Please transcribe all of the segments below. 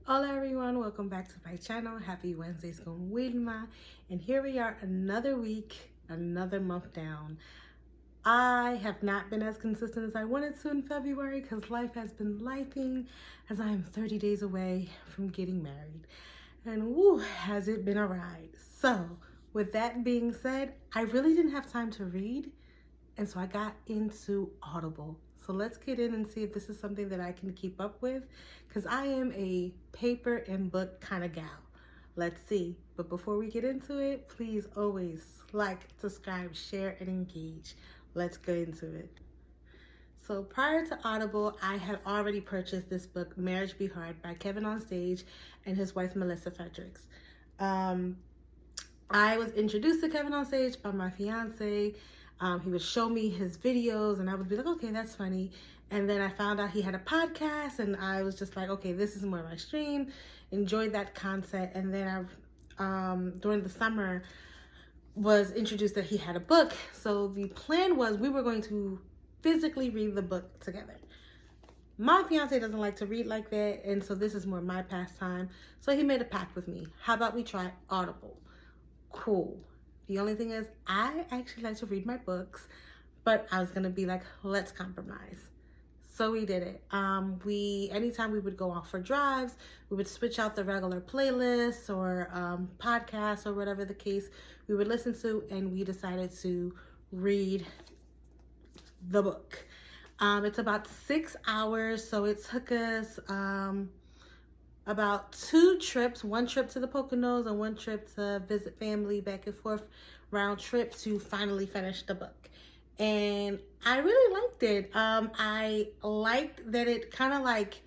Hola everyone, welcome back to my channel. Happy Wednesdays con Wilma. And here we are, another week, another month down. I have not been as consistent as I wanted to in February because life has been lifing as I am 30 days away from getting married. And woo, has it been a ride. So with that being said, I really didn't have time to read. And so I got into Audible. So let's get in and see if this is something that I can keep up with, because I am a paper and book kind of gal. Let's see. But before we get into it, please always like, subscribe, share, and engage. Let's get into it. So prior to Audible, I had already purchased this book, Marriage Be Hard by Kevin on Stage and his wife, Melissa Fredrick. I was introduced to Kevin on Stage by my fiance. He would show me his videos and I would be like, okay, that's funny. And then I found out he had a podcast and I was just like, okay, this is more my stream. Enjoyed that concept. And then during the summer, was introduced that he had a book. So the plan was we were going to physically read the book together. My fiance doesn't like to read like that, and so this is more my pastime. So he made a pact with me. How about we try Audible? Cool. The only thing is, I actually like to read my books, but I was gonna be like, let's compromise. So we did it. Anytime we would go out for drives, we would switch out the regular playlists or podcasts or whatever the case we would listen to, and we decided to read the book. It's about 6 hours, so it took us about 2 trips, one trip to the Poconos and one trip to visit family, back and forth round trip to finally finish the book. And I really liked it. I liked that it kind of like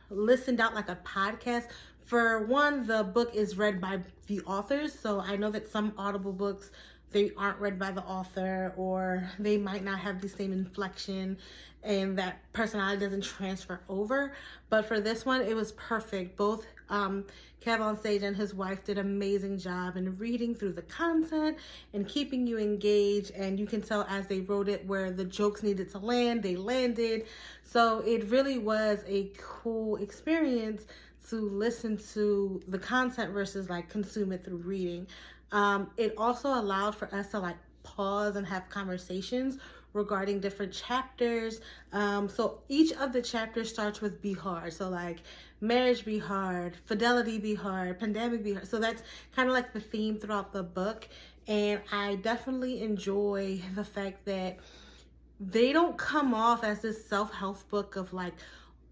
listened out like a podcast. For one, the book is read by the authors, so I know that some Audible books, they aren't read by the author, or they might not have the same inflection and that personality doesn't transfer over. But for this one, it was perfect. Both Kev on Stage and his wife did an amazing job in reading through the content and keeping you engaged. And you can tell as they wrote it where the jokes needed to land, they landed. So it really was a cool experience to listen to the content versus like consume it through reading. It also allowed for us to like pause and have conversations regarding different chapters. So each of the chapters starts with be hard. So like marriage be hard, fidelity be hard, pandemic be hard. So that's kind of like the theme throughout the book. And I definitely enjoy the fact that they don't come off as this self-help book of like,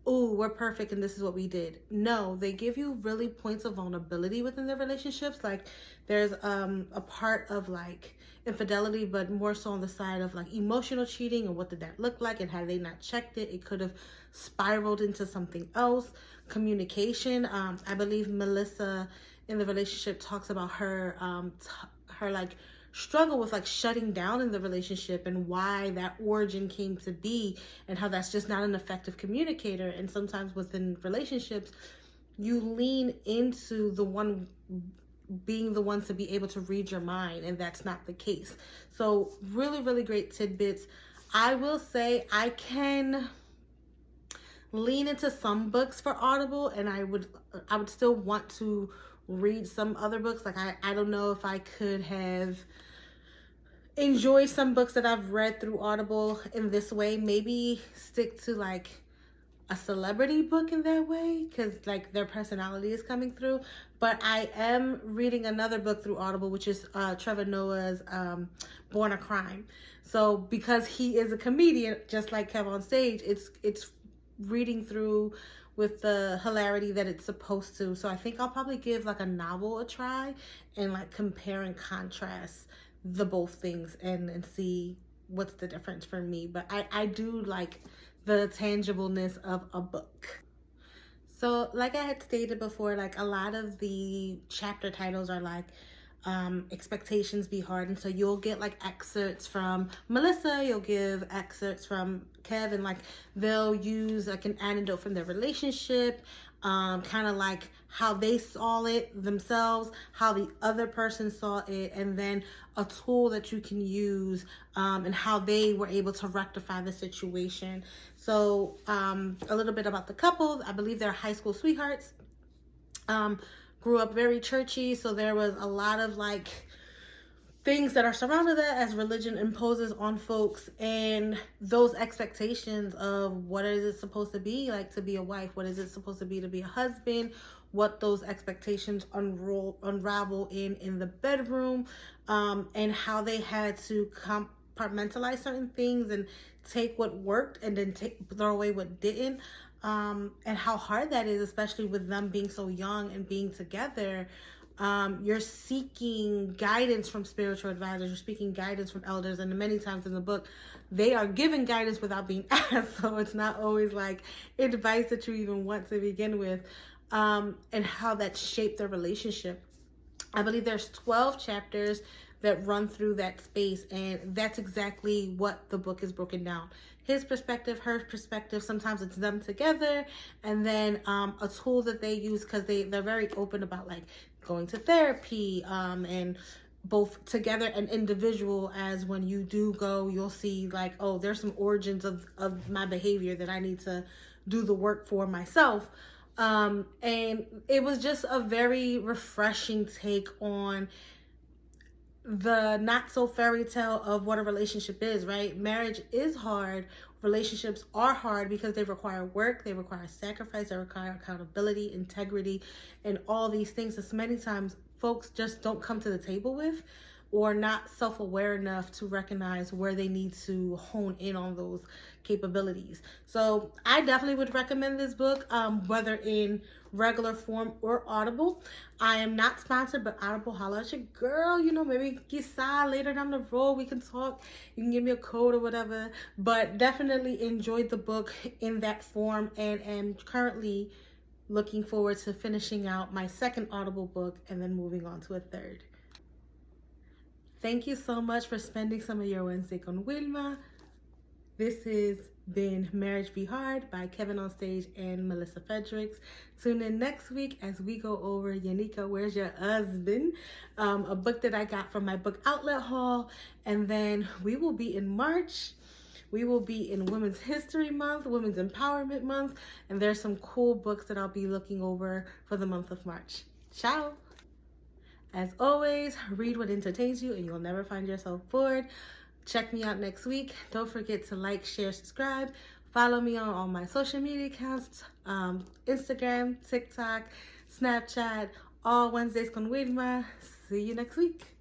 oh, we're perfect and this is what we did. No, they give you really points of vulnerability within their relationships. Like there's a part of like infidelity, but more so on the side of like emotional cheating and what did that look like, and had they not checked it, it could have spiraled into something else. Communication. I believe Melissa in the relationship talks about her her like struggle with like shutting down in the relationship and why that origin came to be, and how that's just not an effective communicator. And sometimes within relationships, you lean into the one being the ones to be able to read your mind, and that's not the case. So really, really great tidbits. I will say I can lean into some books for Audible, and I would still want to read some other books. Like I don't know if I could have enjoyed some books that I've read through Audible in this way. Maybe stick to like a celebrity book in that way, because like their personality is coming through. But I am reading another book through Audible, which is Trevor Noah's Born a Crime. So because he is a comedian just like Kev on Stage, it's reading through with the hilarity that it's supposed to. So I think I'll probably give like a novel a try and like compare and contrast the both things and see what's the difference for me. But I do like the tangibleness of a book. So like I had stated before, like a lot of the chapter titles are like expectations be hard, and so you'll get like excerpts from Melissa, you'll give excerpts from Kevin, like they'll use like an anecdote from their relationship, kind of like how they saw it themselves, how the other person saw it, and then a tool that you can use, and how they were able to rectify the situation. So a little bit about the couple. I believe they're high school sweethearts. Grew up very churchy, so there was a lot of like things that are surrounded that as religion imposes on folks, and those expectations of what is it supposed to be like to be a wife, what is it supposed to be a husband, what those expectations unravel in the bedroom, and how they had to compartmentalize certain things and take what worked and then throw away what didn't, and how hard that is, especially with them being so young and being together. You're seeking guidance from spiritual advisors, you're seeking guidance from elders, and many times in the book, they are given guidance without being asked, so it's not always like advice that you even want to begin with, and how that shaped their relationship. I believe there's 12 chapters that run through that space, and that's exactly what the book is broken down. His perspective, her perspective, sometimes it's them together, and then a tool that they use, because they're very open about like going to therapy, and both together and individual, as when you do go, you'll see like, oh, there's some origins of my behavior that I need to do the work for myself. And it was just a very refreshing take on the not so fairy tale of what a relationship is, right? Marriage is hard. Relationships are hard because they require work, they require sacrifice, they require accountability, integrity, and all these things that many times folks just don't come to the table with, or not self-aware enough to recognize where they need to hone in on those capabilities. So I definitely would recommend this book, whether in regular form or Audible. I am not sponsored, but Audible, holla at your girl. You know, maybe quizá later down the road we can talk. You can give me a code or whatever. But definitely enjoyed the book in that form, and am currently looking forward to finishing out my second Audible book and then moving on to a third. Thank you so much for spending some of your Wednesday con Wilma. This has been Marriage Be Hard by Kevin on Stage and Melissa Fredrick. Tune in next week as we go over Yanika, Where's Your Husband? A book that I got from my book outlet haul. And then we will be in March. We will be in Women's History Month, Women's Empowerment Month, and there's some cool books that I'll be looking over for the month of March. Ciao! As always, read what entertains you and you'll never find yourself bored. Check me out next week. Don't forget to like, share, subscribe. Follow me on all my social media accounts, Instagram, TikTok, Snapchat, all Wednesdays con Wilma. See you next week.